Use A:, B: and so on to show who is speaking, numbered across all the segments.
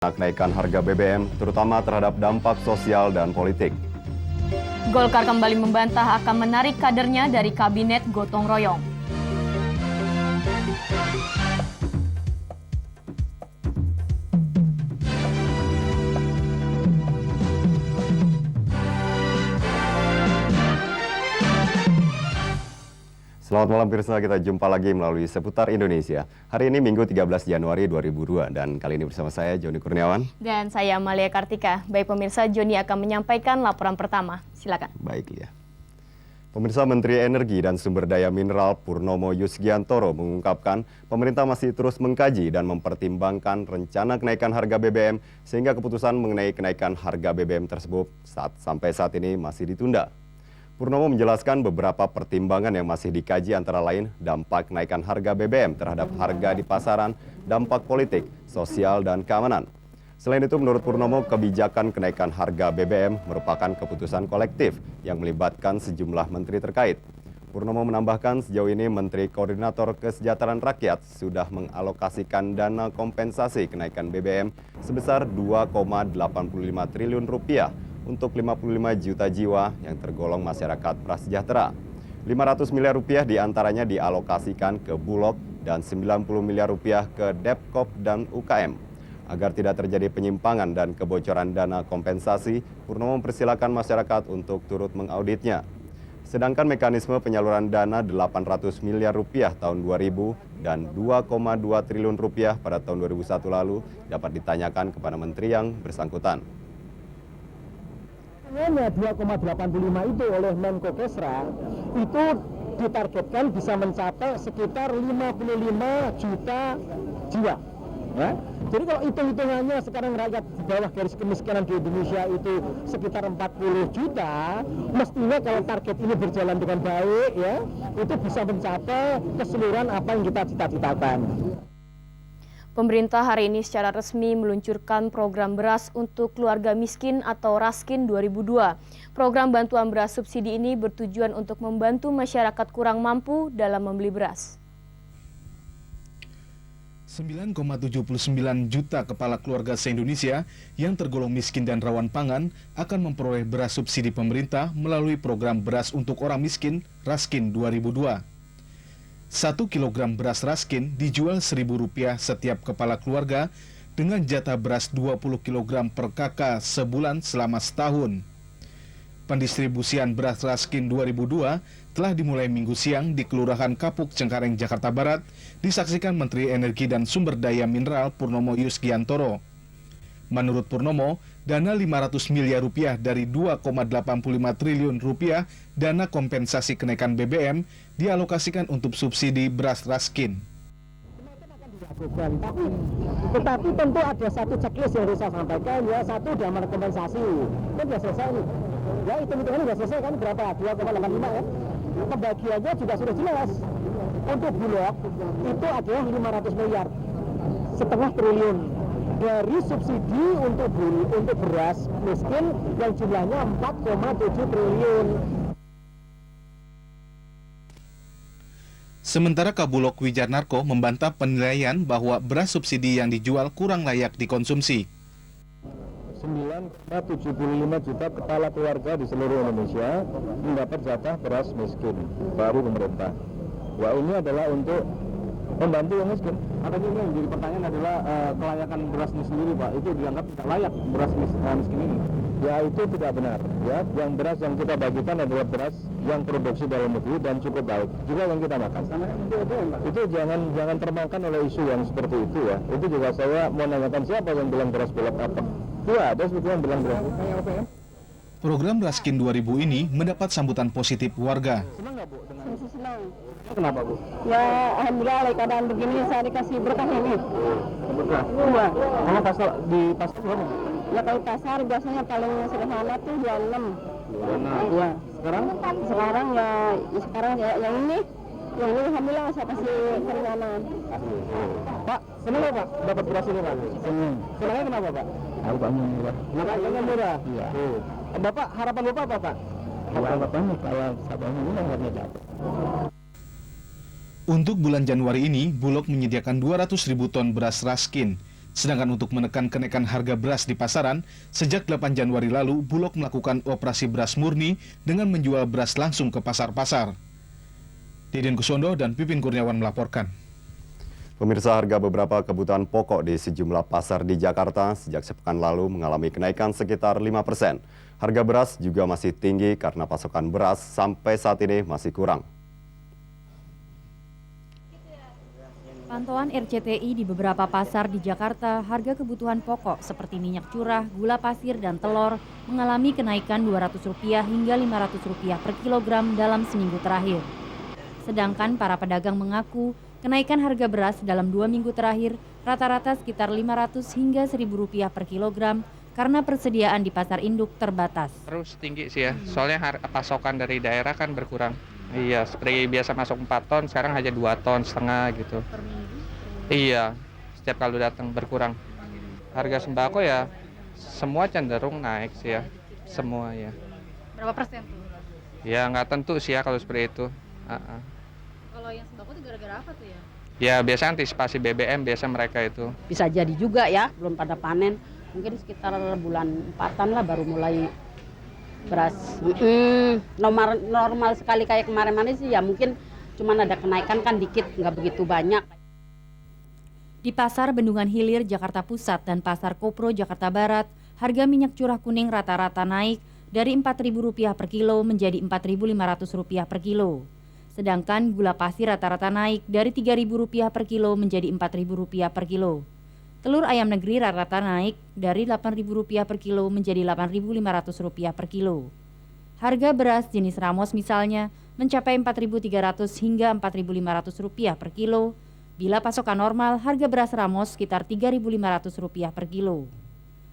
A: Kenaikan harga BBM, terutama terhadap dampak sosial dan politik.
B: Golkar kembali membantah akan menarik kadernya dari kabinet gotong royong.
A: Selamat malam pemirsa, kita jumpa lagi melalui Seputar Indonesia. Hari ini Minggu 13 Januari 2002 dan kali ini bersama saya Joni Kurniawan.
B: Dan saya Amalia Kartika. Baik pemirsa, Joni akan menyampaikan laporan pertama. Silakan.
A: Baik ya. Pemirsa, Menteri Energi dan Sumber Daya Mineral Purnomo Yusgiantoro mengungkapkan pemerintah masih terus mengkaji dan mempertimbangkan rencana kenaikan harga BBM sehingga keputusan mengenai kenaikan harga BBM tersebut sampai saat ini masih ditunda. Purnomo menjelaskan beberapa pertimbangan yang masih dikaji antara lain dampak kenaikan harga BBM terhadap harga di pasaran, dampak politik, sosial, dan keamanan. Selain itu, menurut Purnomo, kebijakan kenaikan harga BBM merupakan keputusan kolektif yang melibatkan sejumlah menteri terkait. Purnomo menambahkan sejauh ini Menteri Koordinator Kesejahteraan Rakyat sudah mengalokasikan dana kompensasi kenaikan BBM sebesar 2,85 triliun rupiah untuk 55 juta jiwa yang tergolong masyarakat prasejahtera. 500 miliar rupiah diantaranya dialokasikan ke Bulog dan 90 miliar rupiah ke Depkop dan UKM. Agar tidak terjadi penyimpangan dan kebocoran dana kompensasi, Purnomo mempersilakan masyarakat untuk turut mengauditnya. Sedangkan mekanisme penyaluran dana 800 miliar rupiah tahun 2000 dan 2,2 triliun rupiah pada tahun 2001 lalu dapat ditanyakan kepada menteri yang bersangkutan.
C: 2,85 itu oleh Menko Kesra itu ditargetkan bisa mencapai sekitar 55 juta jiwa. Ya? Jadi kalau hitung-hitungannya sekarang rakyat di bawah garis kemiskinan di Indonesia itu sekitar 40 juta, mestinya kalau target ini berjalan dengan baik ya, itu bisa mencapai keseluruhan apa yang kita cita-citakan.
B: Pemerintah hari ini secara resmi meluncurkan program beras untuk keluarga miskin atau Raskin 2002. Program bantuan beras subsidi ini bertujuan untuk membantu masyarakat kurang mampu dalam membeli beras.
D: 9,79 juta kepala keluarga se-Indonesia yang tergolong miskin dan rawan pangan akan memperoleh beras subsidi pemerintah melalui program beras untuk orang miskin Raskin 2002. 1 kilogram beras Raskin dijual Rp1.000 setiap kepala keluarga dengan jatah beras 20 kg per kakak sebulan selama setahun. Pendistribusian beras Raskin 2002 telah dimulai Minggu siang di Kelurahan Kapuk, Cengkareng, Jakarta Barat, disaksikan Menteri Energi dan Sumber Daya Mineral Purnomo Yusgiantoro. Menurut Purnomo, dana 500 miliar rupiah dari 2,85 triliun rupiah dana kompensasi kenaikan BBM dialokasikan untuk subsidi beras Raskin.
C: Tetapi tentu ada satu checklist yang harus saya sampaikan ya, satu dana kompensasi kan sudah selesai nih. Ya hitung-hitungannya sudah selesai kan, berapa? 2,85 ya. Pembagiannya juga sudah jelas. Untuk Bulog itu adalah 500 miliar, setengah triliun. Dari subsidi untuk beras miskin yang jumlahnya 4,7 triliun.
D: Sementara Kabulog Wijarnarko membantah penilaian bahwa beras subsidi yang dijual kurang layak dikonsumsi.
C: 9,75 juta kepala keluarga di seluruh Indonesia mendapat jatah beras miskin baru pemerintah. Wah, ini adalah untuk membantu yang miskin. Artinya ini yang jadi pertanyaan adalah kelayakan beras ini sendiri, Pak. Itu dianggap tidak layak beras miskin ini. Ya itu tidak benar. Ya, yang beras yang kita bagikan adalah beras yang produksi dalam negeri dan cukup baik. Juga yang kita makan. Itu jangan termakan oleh isu yang seperti itu ya. Itu juga saya mau nanyakan siapa yang bilang beras bulog apa. Iya, ada sebetulnya yang bilang beras.
D: Program Raskin 2000 ini mendapat sambutan positif warga.
C: Senang nggak, Bu?
E: Senang.
C: Kenapa, Bu?
E: Ya, alhamdulillah oleh keadaan begini saya dikasih berkah ini.
C: Berkah.
E: Iya.
C: Kalau di pasar berapa?
E: Ya kalau pasar biasanya paling sederhana tuh 26.
C: Iya. Sekarang?
E: Sekarang ya yang ini alhamdulillah saya kasih keringanan.
C: Pak, senang nggak Pak dapat beras ini Pak? Senang. Senangnya kenapa Pak? Harganya murah. Harganya murah? Iya. Bapak, harapan Bapak apa Pak? Harapan Bapak kalau sabangnya ini harganya jatuh.
D: Untuk bulan Januari ini, Bulog menyediakan 200.000 ton beras Raskin. Sedangkan untuk menekan kenaikan harga beras di pasaran, sejak 8 Januari lalu, Bulog melakukan operasi beras murni dengan menjual beras langsung ke pasar-pasar. Deden Kusondo dan Pipin Kurniawan melaporkan.
A: Pemirsa, harga beberapa kebutuhan pokok di sejumlah pasar di Jakarta sejak sepekan lalu mengalami kenaikan sekitar 5%. Harga beras juga masih tinggi karena pasokan beras sampai saat ini masih kurang.
F: Pantauan RCTI di beberapa pasar di Jakarta, harga kebutuhan pokok seperti minyak curah, gula pasir, dan telur mengalami kenaikan Rp200 hingga Rp500 per kilogram dalam seminggu terakhir. Sedangkan para pedagang mengaku kenaikan harga beras dalam 2 minggu terakhir rata-rata sekitar Rp500 hingga Rp1.000 per kilogram karena persediaan di pasar induk terbatas.
G: Terus tinggi sih ya, soalnya pasokan dari daerah kan berkurang. Iya, seperti biasa masuk 4 ton, sekarang hanya 2,5 ton gitu.
F: Per minggu?
G: Iya, setiap kali datang berkurang. Harga sembako ya, semua cenderung naik sih ya, semua ya.
F: Berapa persen tuh?
G: Ya nggak tentu sih ya kalau seperti itu.
F: Kalau yang sembako itu gara-gara apa tuh ya?
G: Ya biasa antisipasi BBM, biasa mereka itu.
H: Bisa jadi juga ya, belum pada panen. Mungkin sekitar bulan 4-an lah baru mulai beras. Normal sekali kayak kemarin-kemarin sih ya, mungkin cuman ada kenaikan kan dikit, nggak begitu banyak.
F: Di Pasar Bendungan Hilir, Jakarta Pusat dan Pasar Kopro, Jakarta Barat, harga minyak curah kuning rata-rata naik dari Rp4.000 per kilo menjadi Rp4.500 per kilo. Sedangkan gula pasir rata-rata naik dari Rp3.000 per kilo menjadi Rp4.000 per kilo. Telur ayam negeri rata-rata naik dari Rp8.000 per kilo menjadi Rp8.500 per kilo. Harga beras jenis Ramos misalnya mencapai Rp4.300 hingga Rp4.500 per kilo. Bila pasokan normal, harga beras Ramos sekitar Rp3.500 per kilo.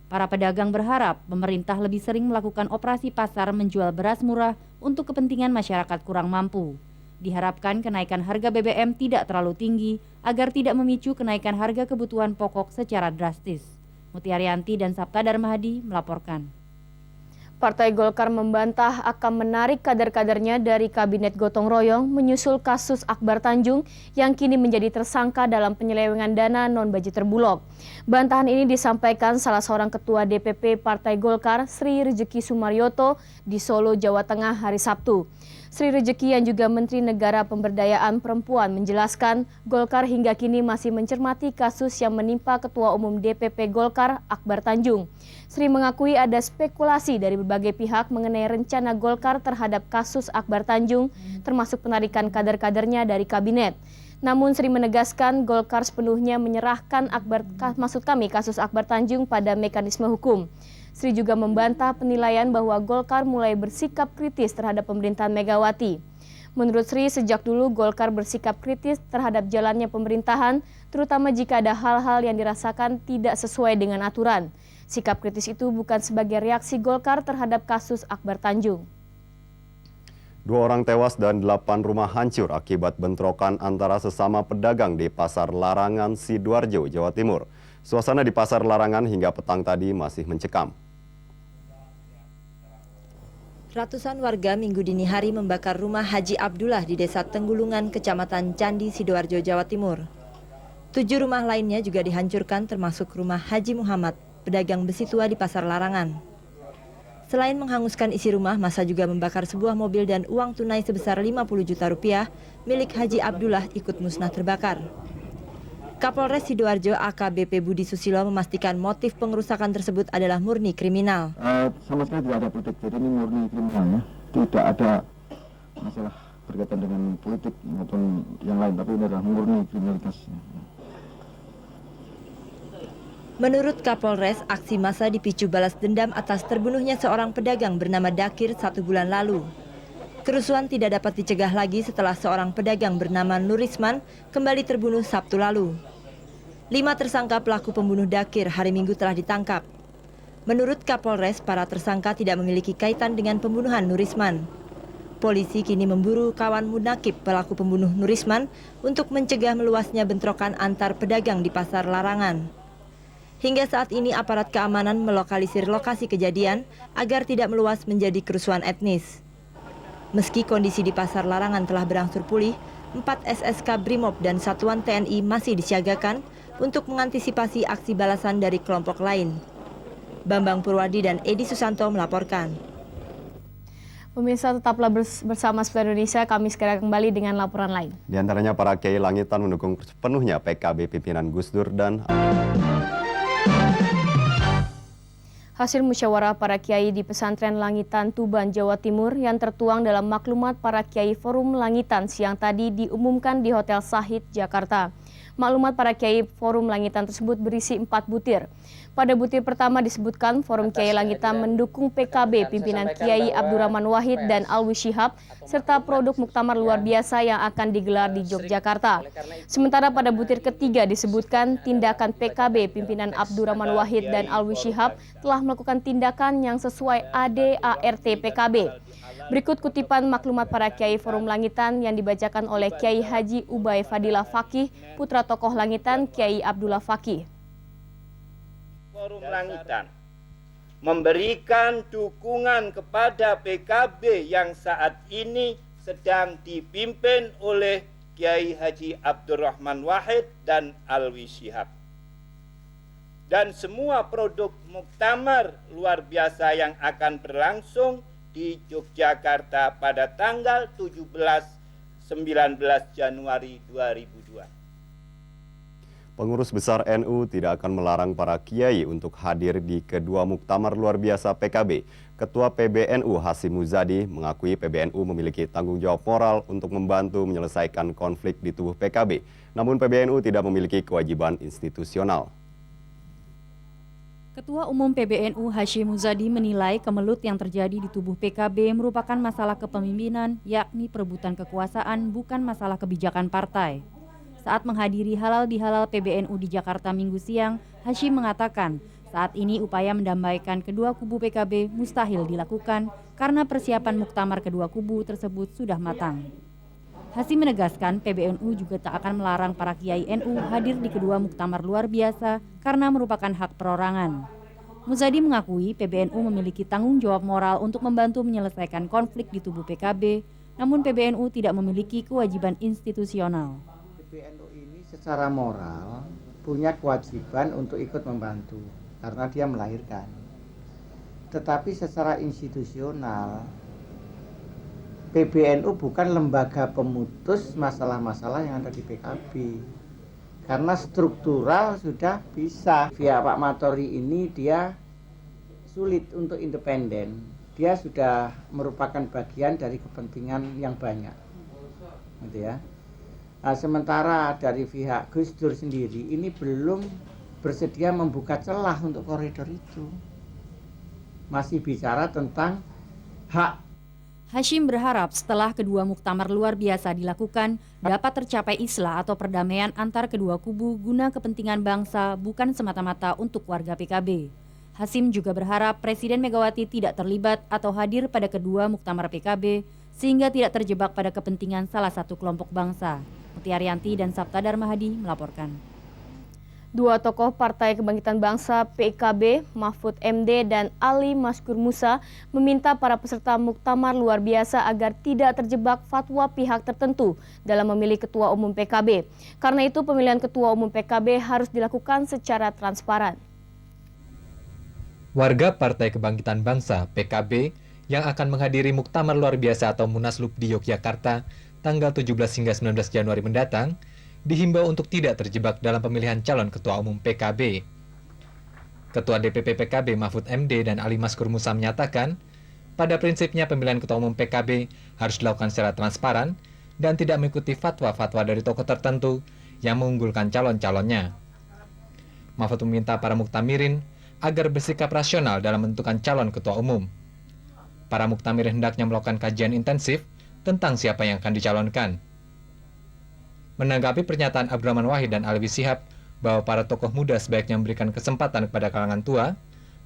F: Para pedagang berharap pemerintah lebih sering melakukan operasi pasar menjual beras murah untuk kepentingan masyarakat kurang mampu. Diharapkan kenaikan harga BBM tidak terlalu tinggi agar tidak memicu kenaikan harga kebutuhan pokok secara drastis. Mutiaryanti dan Sabta Darmahadi melaporkan.
B: Partai Golkar membantah akan menarik kader-kadernya dari Kabinet Gotong Royong menyusul kasus Akbar Tanjung yang kini menjadi tersangka dalam penyelewengan dana non-budgeter Bulog. Bantahan ini disampaikan salah seorang ketua DPP Partai Golkar, Sri Rejeki Sumaryoto, di Solo, Jawa Tengah hari Sabtu. Sri Rejeki yang juga Menteri Negara Pemberdayaan Perempuan menjelaskan Golkar hingga kini masih mencermati kasus yang menimpa Ketua Umum DPP Golkar Akbar Tanjung. Sri mengakui ada spekulasi dari berbagai pihak mengenai rencana Golkar terhadap kasus Akbar Tanjung, termasuk penarikan kader-kadernya dari kabinet. Namun Sri menegaskan Golkar sepenuhnya menyerahkan kasus Akbar Tanjung pada mekanisme hukum. Sri juga membantah penilaian bahwa Golkar mulai bersikap kritis terhadap pemerintahan Megawati. Menurut Sri, sejak dulu Golkar bersikap kritis terhadap jalannya pemerintahan, terutama jika ada hal-hal yang dirasakan tidak sesuai dengan aturan. Sikap kritis itu bukan sebagai reaksi Golkar terhadap kasus Akbar Tanjung.
A: 2 orang tewas dan 8 rumah hancur akibat bentrokan antara sesama pedagang di Pasar Larangan, Sidoarjo, Jawa Timur. Suasana di Pasar Larangan hingga petang tadi masih mencekam.
I: Ratusan warga Minggu dini hari membakar rumah Haji Abdullah di Desa Tenggulungan, Kecamatan Candi, Sidoarjo, Jawa Timur. 7 rumah lainnya juga dihancurkan termasuk rumah Haji Muhammad, pedagang besi tua di Pasar Larangan. Selain menghanguskan isi rumah, massa juga membakar sebuah mobil dan uang tunai sebesar Rp50 juta milik Haji Abdullah ikut musnah terbakar. Kapolres Sidoarjo AKBP Budi Susilo memastikan motif pengerusakan tersebut adalah murni kriminal.
C: Sama sekali tidak ada politik, jadi ini murni kriminal ya. Tidak ada masalah berkaitan dengan politik maupun yang lain, tapi ini adalah murni kriminalitas.
I: Menurut Kapolres, aksi massa dipicu balas dendam atas terbunuhnya seorang pedagang bernama Dakir 1 bulan lalu. Kerusuhan tidak dapat dicegah lagi setelah seorang pedagang bernama Nurisman kembali terbunuh Sabtu lalu. 5 tersangka pelaku pembunuh Dakir hari Minggu telah ditangkap. Menurut Kapolres, para tersangka tidak memiliki kaitan dengan pembunuhan Nurisman. Polisi kini memburu kawan Munakib pelaku pembunuh Nurisman untuk mencegah meluasnya bentrokan antar pedagang di Pasar Larangan. Hingga saat ini aparat keamanan melokalisir lokasi kejadian agar tidak meluas menjadi kerusuhan etnis. Meski kondisi di Pasar Larangan telah berangsur pulih, 4 SSK Brimob dan Satuan TNI masih disiagakan untuk mengantisipasi aksi balasan dari kelompok lain. Bambang Purwadi dan Edi Susanto melaporkan.
B: Pemirsa, tetaplah bersama Seputar Indonesia, kami segera kembali dengan laporan lain.
A: Di antaranya para kiai langitan mendukung sepenuhnya PKB pimpinan Gus Dur dan
B: hasil musyawarah para kiai di pesantren Langitan, Tuban, Jawa Timur yang tertuang dalam maklumat para kiai Forum Langitan siang tadi diumumkan di Hotel Sahid, Jakarta. Maklumat para kiai Forum Langitan tersebut berisi 4 butir. Pada butir pertama disebutkan Forum Kiai Langitan mendukung PKB pimpinan Kiai Abdurrahman Wahid dan Alwi Shihab serta produk muktamar luar biasa yang akan digelar di Yogyakarta. Sementara pada butir ketiga disebutkan tindakan PKB pimpinan Abdurrahman Wahid dan Alwi Shihab telah melakukan tindakan yang sesuai ADART PKB. Berikut kutipan maklumat para Kiai Forum Langitan yang dibacakan oleh Kiai Haji Ubay Fadilah Fakih, putra tokoh Langitan Kiai Abdullah Fakih.
J: Forum Langitan memberikan dukungan kepada PKB yang saat ini sedang dipimpin oleh Kiai Haji Abdurrahman Wahid dan Alwi Shihab. Dan semua produk muktamar luar biasa yang akan berlangsung di Yogyakarta pada tanggal 17-19 Januari 2002.
A: Pengurus besar NU tidak akan melarang para kiai untuk hadir di kedua muktamar luar biasa PKB. Ketua PBNU Hasyim Muzadi mengakui PBNU memiliki tanggung jawab moral untuk membantu menyelesaikan konflik di tubuh PKB. Namun PBNU tidak memiliki kewajiban institusional.
F: Ketua Umum PBNU Hasyim Muzadi menilai kemelut yang terjadi di tubuh PKB merupakan masalah kepemimpinan, yakni perebutan kekuasaan, bukan masalah kebijakan partai. Saat menghadiri halal bihalal PBNU di Jakarta Minggu siang, Hasyim mengatakan saat ini upaya mendamaikan kedua kubu PKB mustahil dilakukan karena persiapan muktamar kedua kubu tersebut sudah matang. Hasyim menegaskan PBNU juga tak akan melarang para kiai NU hadir di kedua muktamar luar biasa karena merupakan hak perorangan. Muzadi mengakui PBNU memiliki tanggung jawab moral untuk membantu menyelesaikan konflik di tubuh PKB, namun PBNU tidak memiliki kewajiban institusional.
K: PBNU ini secara moral punya kewajiban untuk ikut membantu karena dia melahirkan. Tetapi secara institusional PBNU bukan lembaga pemutus masalah-masalah yang ada di PKB. Karena struktural sudah bisa. Via Pak Matori ini dia sulit untuk independen. Dia sudah merupakan bagian dari kepentingan yang banyak. Gitu ya. Nah, sementara dari pihak Gus Dur sendiri ini belum bersedia membuka celah untuk koridor itu. Masih bicara tentang hak.
F: Hasyim berharap setelah kedua muktamar luar biasa dilakukan, dapat tercapai islah atau perdamaian antar kedua kubu guna kepentingan bangsa, bukan semata-mata untuk warga PKB. Hasyim juga berharap Presiden Megawati tidak terlibat atau hadir pada kedua muktamar PKB, sehingga tidak terjebak pada kepentingan salah satu kelompok bangsa. Mutia Arianti dan Sabta Darmahadi melaporkan.
B: Dua tokoh Partai Kebangkitan Bangsa PKB, Mahfud MD dan Ali Maskur Musa, meminta para peserta muktamar luar biasa agar tidak terjebak fatwa pihak tertentu dalam memilih ketua umum PKB. Karena itu pemilihan ketua umum PKB harus dilakukan secara transparan.
L: Warga Partai Kebangkitan Bangsa PKB yang akan menghadiri muktamar luar biasa atau Munaslup di Yogyakarta tanggal 17 hingga 19 Januari mendatang, dihimbau untuk tidak terjebak dalam pemilihan calon ketua umum PKB. Ketua DPP PKB Mahfud MD dan Ali Maskur Musa menyatakan, pada prinsipnya pemilihan ketua umum PKB harus dilakukan secara transparan dan tidak mengikuti fatwa-fatwa dari tokoh tertentu yang mengunggulkan calon-calonnya. Mahfud meminta para muktamirin agar bersikap rasional dalam menentukan calon ketua umum. Para muktamirin hendaknya melakukan kajian intensif tentang siapa yang akan dicalonkan. Menanggapi pernyataan Abdurrahman Wahid dan Alwi Shihab bahwa para tokoh muda sebaiknya memberikan kesempatan kepada kalangan tua,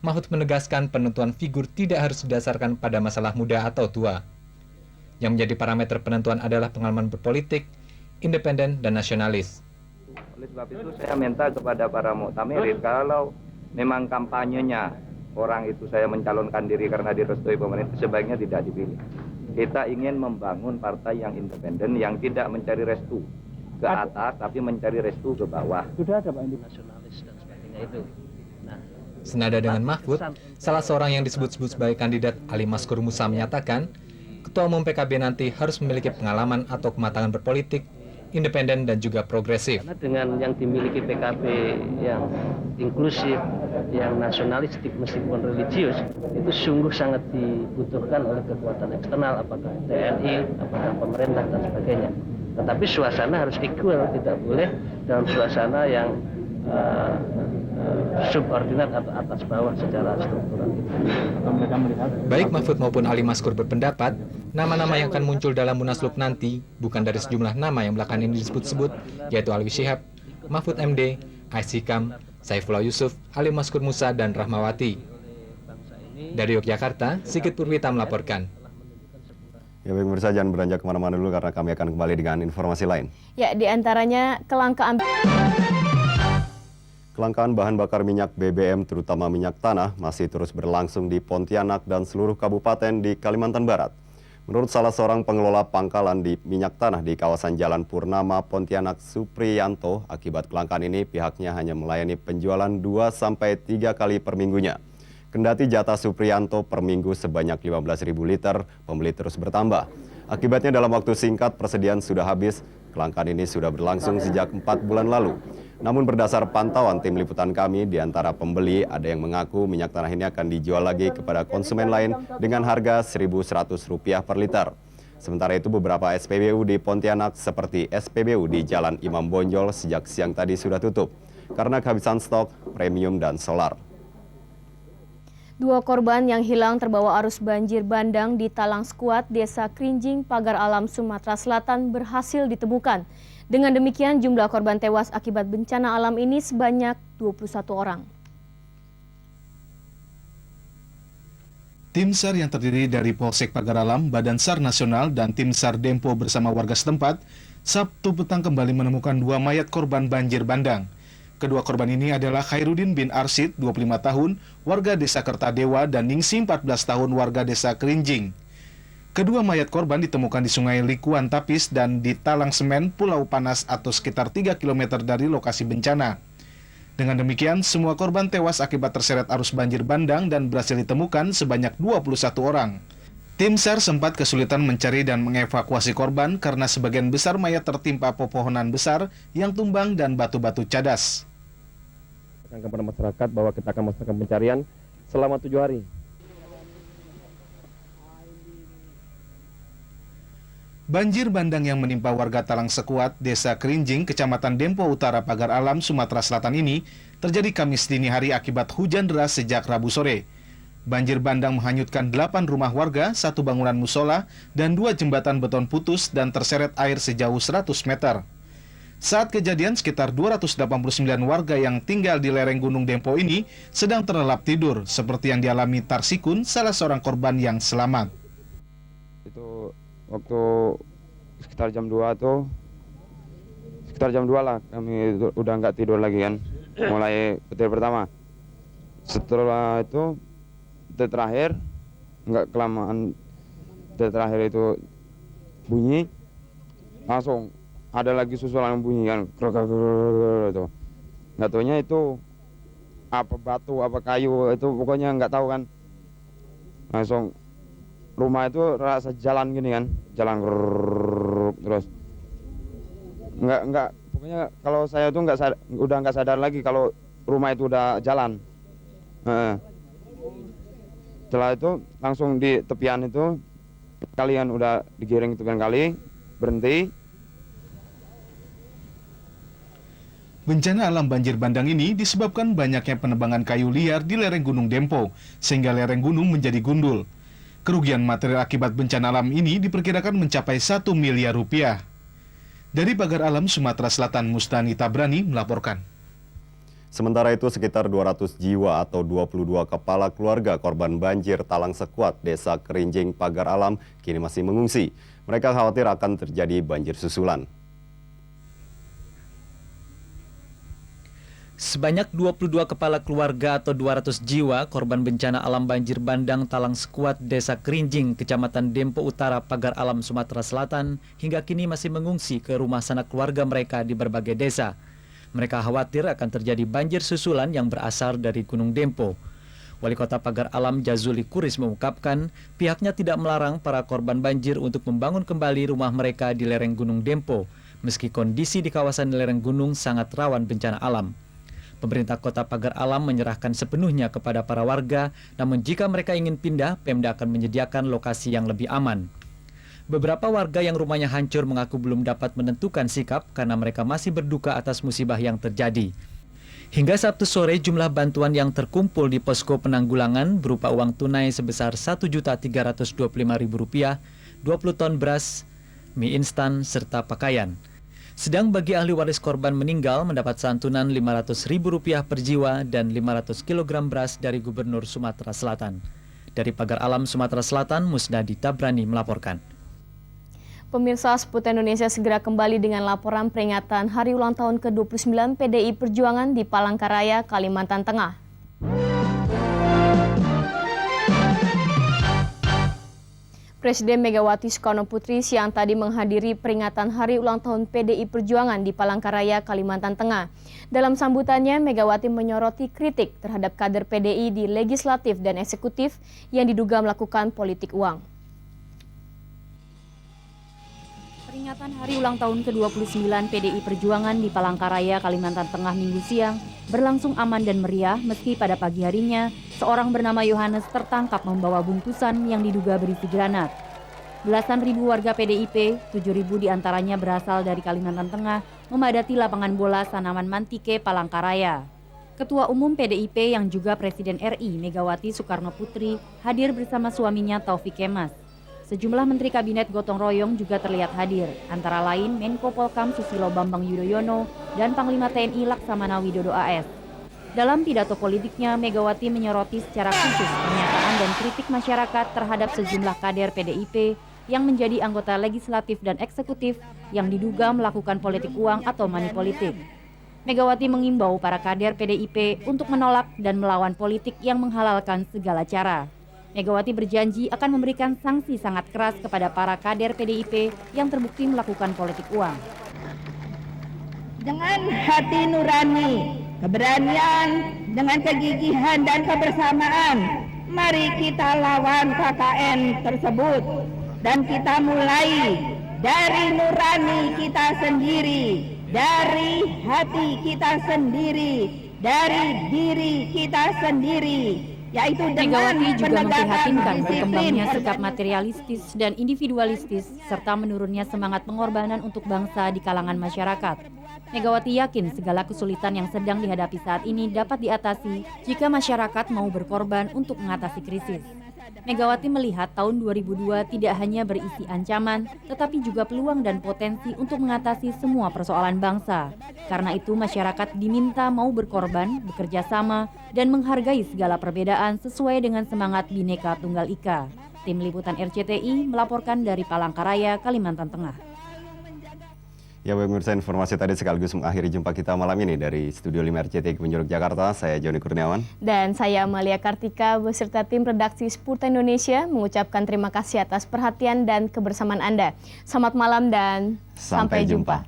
L: Mahfud menegaskan penentuan figur tidak harus didasarkan pada masalah muda atau tua. Yang menjadi parameter penentuan adalah pengalaman berpolitik, independen, dan nasionalis.
J: Oleh sebab itu saya minta kepada para muktamirin, kalau memang kampanyenya orang itu saya mencalonkan diri karena direstui pemerintah, sebaiknya tidak dipilih. Kita ingin membangun partai yang independen, yang tidak mencari restu ke atas, tapi mencari restu ke bawah.
C: Sudah ada Pak nasionalis dan sebagainya itu.
L: Senada dengan Mahfud, salah seorang yang disebut-sebut sebagai kandidat Ali Maskur Musa menyatakan, Ketua Umum PKB nanti harus memiliki pengalaman atau kematangan berpolitik, independen dan juga progresif.
C: Karena dengan yang dimiliki PKB yang inklusif, yang nasionalistik meskipun religius, itu sungguh sangat dibutuhkan oleh kekuatan eksternal, apakah TNI, apakah pemerintah dan sebagainya. Tetapi suasana harus equal, tidak boleh dalam suasana yang subordinat atau atas bawah secara struktural.
L: Baik Mahfud maupun Ali Maskur berpendapat, nama-nama yang akan muncul dalam Munaslup nanti bukan dari sejumlah nama yang belakangan ini disebut-sebut, yaitu Alwi Syihab, Mahfud MD, Ais Hikam, Saifullah Yusuf, Ali Maskur Musa, dan Rahmawati. Dari Yogyakarta, Sigit Purwita melaporkan.
A: Ya baik pemirsa, jangan beranjak kemana-mana dulu karena kami akan kembali dengan informasi lain.
B: Ya, diantaranya
A: Kelangkaan bahan bakar minyak BBM terutama minyak tanah masih terus berlangsung di Pontianak dan seluruh kabupaten di Kalimantan Barat. Menurut salah seorang pengelola pangkalan di minyak tanah di kawasan Jalan Purnama Pontianak, Supriyanto, akibat kelangkaan ini pihaknya hanya melayani penjualan 2-3 kali per minggunya. Kendati jatah Supriyanto per minggu sebanyak 15.000 liter, pembeli terus bertambah. Akibatnya dalam waktu singkat persediaan sudah habis. Kelangkaan ini sudah berlangsung sejak 4 bulan lalu. Namun berdasar pantauan tim liputan kami, di antara pembeli ada yang mengaku minyak tanah ini akan dijual lagi kepada konsumen lain dengan harga Rp1.100 per liter. Sementara itu beberapa SPBU di Pontianak seperti SPBU di Jalan Imam Bonjol sejak siang tadi sudah tutup karena kehabisan stok premium dan solar.
B: 2 korban yang hilang terbawa arus banjir bandang di Talang Sekuat, Desa Krinjing, Pagar Alam, Sumatera Selatan berhasil ditemukan. Dengan demikian jumlah korban tewas akibat bencana alam ini sebanyak 21 orang.
D: Tim SAR yang terdiri dari Polsek Pagar Alam, Badan SAR Nasional, dan tim SAR Dempo bersama warga setempat, Sabtu petang kembali menemukan 2 mayat korban banjir bandang. Kedua korban ini adalah Khairuddin bin Arsyid, 25 tahun, warga Desa Kertadewa, dan Ningsi, 14 tahun, warga Desa Kerinjing. Kedua mayat korban ditemukan di Sungai Likuan Tapis dan di Talang Semen, Pulau Panas atau sekitar 3 km dari lokasi bencana. Dengan demikian, semua korban tewas akibat terseret arus banjir bandang dan berhasil ditemukan sebanyak 21 orang. Tim SAR sempat kesulitan mencari dan mengevakuasi korban karena sebagian besar mayat tertimpa pepohonan besar yang tumbang dan batu-batu cadas.
C: Kepada masyarakat bahwa kita akan melakukan pencarian selama 7 hari.
D: Banjir bandang yang menimpa warga Talang Sekuat, Desa Kerinjing, Kecamatan Dempo Utara, Pagar Alam, Sumatera Selatan ini terjadi Kamis dini hari akibat hujan deras sejak Rabu sore. Banjir bandang menghanyutkan 8 rumah warga, 1 bangunan musola, dan 2 jembatan beton putus dan terseret air sejauh 100 meter. Saat kejadian, sekitar 289 warga yang tinggal di lereng Gunung Dempo ini sedang terlelap tidur, seperti yang dialami Tarsikun, salah seorang korban yang selamat.
M: Itu waktu sekitar jam 2 lah kami udah nggak tidur lagi kan, mulai petir pertama. Setelah itu petir terakhir nggak kelamaan, petir terakhir itu bunyi langsung ada lagi susulan bunyi kan, itu nggak taunya itu apa batu apa kayu itu pokoknya nggak tahu kan, langsung rumah itu rasa jalan gini kan, jalan terus nggak pokoknya kalau saya tuh udah nggak sadar lagi kalau rumah itu udah jalan. Setelah itu langsung di tepian itu kalian udah digiring tepian kali, berhenti.
D: Bencana alam banjir bandang ini disebabkan banyaknya penebangan kayu liar di lereng Gunung Dempo, sehingga lereng gunung menjadi gundul. Kerugian material akibat bencana alam ini diperkirakan mencapai 1 miliar rupiah. Dari Pagar Alam, Sumatera Selatan, Mustani Tabrani melaporkan.
A: Sementara itu sekitar 200 jiwa atau 22 kepala keluarga korban banjir Talang Sekuat, Desa Kerinjing, Pagar Alam kini masih mengungsi. Mereka khawatir akan terjadi banjir susulan.
N: Sebanyak 22 kepala keluarga atau 200 jiwa korban bencana alam banjir bandang Talang Sekuat, Desa Kerinjing, Kecamatan Dempo Utara, Pagar Alam, Sumatera Selatan, hingga kini masih mengungsi ke rumah sanak keluarga mereka di berbagai desa. Mereka khawatir akan terjadi banjir susulan yang berasal dari Gunung Dempo. Wali Kota Pagar Alam Jazuli Kuris mengungkapkan pihaknya tidak melarang para korban banjir untuk membangun kembali rumah mereka di lereng Gunung Dempo, meski kondisi di kawasan lereng gunung sangat rawan bencana alam. Pemerintah Kota Pagar Alam menyerahkan sepenuhnya kepada para warga, namun jika mereka ingin pindah, Pemda akan menyediakan lokasi yang lebih aman. Beberapa warga yang rumahnya hancur mengaku belum dapat menentukan sikap karena mereka masih berduka atas musibah yang terjadi. Hingga Sabtu sore, jumlah bantuan yang terkumpul di posko penanggulangan berupa uang tunai sebesar Rp1.325.000, 20 ton beras, mie instan, serta pakaian. Sedang bagi ahli waris korban meninggal mendapat santunan Rp500.000 per jiwa dan 500 kg beras dari Gubernur Sumatera Selatan. Dari Pagar Alam, Sumatera Selatan, Musnadi Tabrani melaporkan.
B: Pemirsa, Seputar Indonesia segera kembali dengan laporan peringatan Hari Ulang Tahun ke-29 PDI Perjuangan di Palangkaraya, Kalimantan Tengah. Presiden Megawati Soekarno Putri siang tadi menghadiri peringatan Hari Ulang Tahun PDI Perjuangan di Palangkaraya, Kalimantan Tengah. Dalam sambutannya, Megawati menyoroti kritik terhadap kader PDI di legislatif dan eksekutif yang diduga melakukan politik uang.
F: Peringatan Hari Ulang Tahun ke-29 PDI Perjuangan di Palangkaraya, Kalimantan Tengah Minggu siang berlangsung aman dan meriah meski pada pagi harinya seorang bernama Yohanes tertangkap membawa bungkusan yang diduga berisi granat. Belasan ribu warga PDIP, 7.000 diantaranya berasal dari Kalimantan Tengah, memadati lapangan bola Sanaman Mantike, Palangkaraya. Ketua Umum PDIP yang juga Presiden RI Megawati Soekarno Putri hadir bersama suaminya Taufik Kemas. Sejumlah Menteri Kabinet Gotong Royong juga terlihat hadir, antara lain Menko Polkam Susilo Bambang Yudhoyono dan Panglima TNI Laksamana Widodo AS. Dalam pidato politiknya, Megawati menyoroti secara khusus pernyataan dan kritik masyarakat terhadap sejumlah kader PDIP yang menjadi anggota legislatif dan eksekutif yang diduga melakukan politik uang atau money politik. Megawati mengimbau para kader PDIP untuk menolak dan melawan politik yang menghalalkan segala cara. Megawati berjanji akan memberikan sanksi sangat keras kepada para kader PDIP yang terbukti melakukan politik uang.
O: Dengan hati nurani, keberanian, dengan kegigihan dan kebersamaan, mari kita lawan KKN tersebut. Dan kita mulai dari nurani kita sendiri, dari hati kita sendiri, dari diri kita sendiri.
F: Megawati juga memprihatinkan berkembangnya sikap materialistis dan individualistis serta menurunnya semangat pengorbanan untuk bangsa di kalangan masyarakat. Megawati yakin segala kesulitan yang sedang dihadapi saat ini dapat diatasi jika masyarakat mau berkorban untuk mengatasi krisis. Megawati melihat tahun 2002 tidak hanya berisi ancaman, tetapi juga peluang dan potensi untuk mengatasi semua persoalan bangsa. Karena itu masyarakat diminta mau berkorban, bekerja sama, dan menghargai segala perbedaan sesuai dengan semangat Bhinneka Tunggal Ika. Tim Liputan RCTI melaporkan dari Palangkaraya, Kalimantan Tengah.
A: Ya, pemirsa, informasi tadi sekaligus mengakhiri jumpa kita malam ini dari Studio 5 RCTI Kebun Jeruk, Jakarta. Saya Joni Kurniawan.
B: Dan saya Amalia Kartika beserta tim redaksi Seputar Indonesia mengucapkan terima kasih atas perhatian dan kebersamaan Anda. Selamat malam dan sampai jumpa.